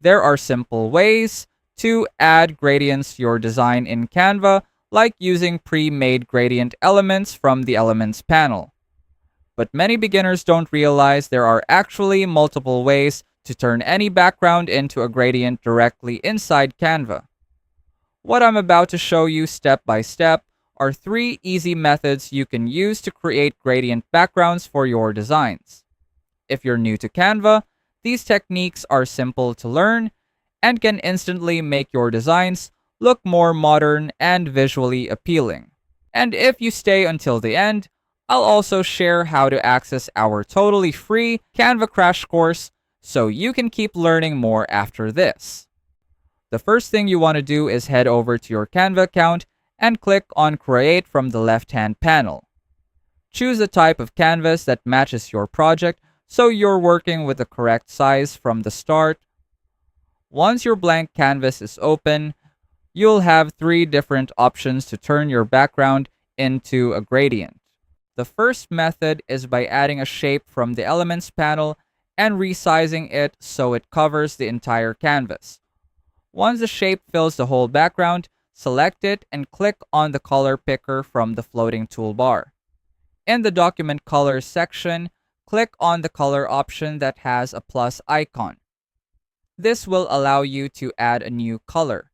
There are simple ways to add gradients to your design in Canva, like using pre-made gradient elements from the Elements panel. But many beginners don't realize there are actually multiple ways to turn any background into a gradient directly inside Canva. What I'm about to show you step by step are 3 easy methods you can use to create gradient backgrounds for your designs. If you're new to Canva, these techniques are simple to learn and can instantly make your designs look more modern and visually appealing. And if you stay until the end, I'll also share how to access our totally free Canva crash course so you can keep learning more after this. The first thing you want to do is head over to your Canva account and click on Create from the left-hand panel. Choose the type of canvas that matches your project so you're working with the correct size from the start. Once your blank canvas is open, you'll have 3 different options to turn your background into a gradient. The first method is by adding a shape from the Elements panel and resizing it so it covers the entire canvas. Once the shape fills the whole background, select it and click on the color picker from the floating toolbar. In the Document Colors section, click on the color option that has a plus icon. This will allow you to add a new color.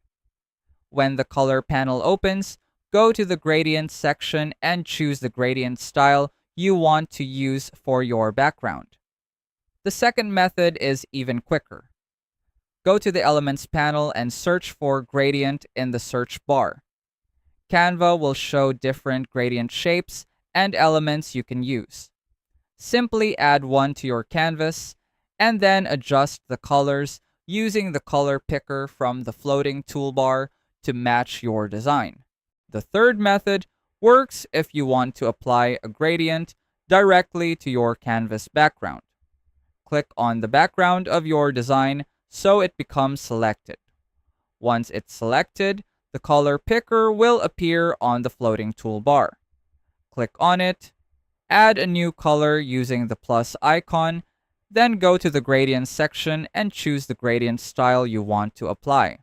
When the color panel opens, go to the Gradient section and choose the gradient style you want to use for your background. The second method is even quicker. Go to the Elements panel and search for gradient in the search bar. Canva will show different gradient shapes and elements you can use. Simply add one to your canvas and then adjust the colors using the color picker from the floating toolbar to match your design. The third method works if you want to apply a gradient directly to your canvas background. Click on the background of your design so it becomes selected. Once it's selected, the color picker will appear on the floating toolbar. Click on it, add a new color using the plus icon, then go to the Gradient section and choose the gradient style you want to apply.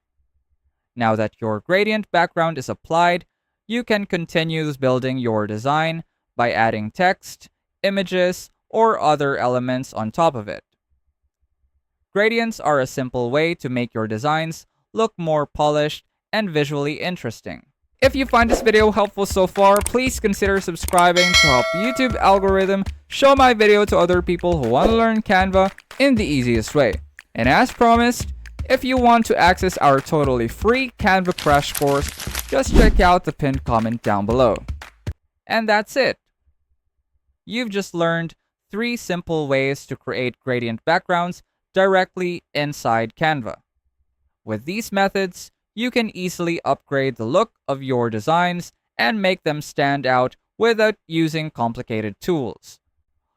Now that your gradient background is applied, you can continue building your design by adding text, images, or other elements on top of it. Gradients are a simple way to make your designs look more polished and visually interesting. If you find this video helpful so far, please consider subscribing to help YouTube algorithm show my video to other people who want to learn Canva in the easiest way. And as promised, if you want to access our totally free Canva crash course, just check out the pinned comment down below. And that's it. You've just learned 3 simple ways to create gradient backgrounds directly inside Canva. With these methods, you can easily upgrade the look of your designs and make them stand out without using complicated tools.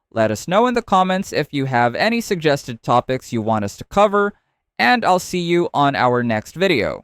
Let us know in the comments if you have any suggested topics you want us to cover, and I'll see you on our next video.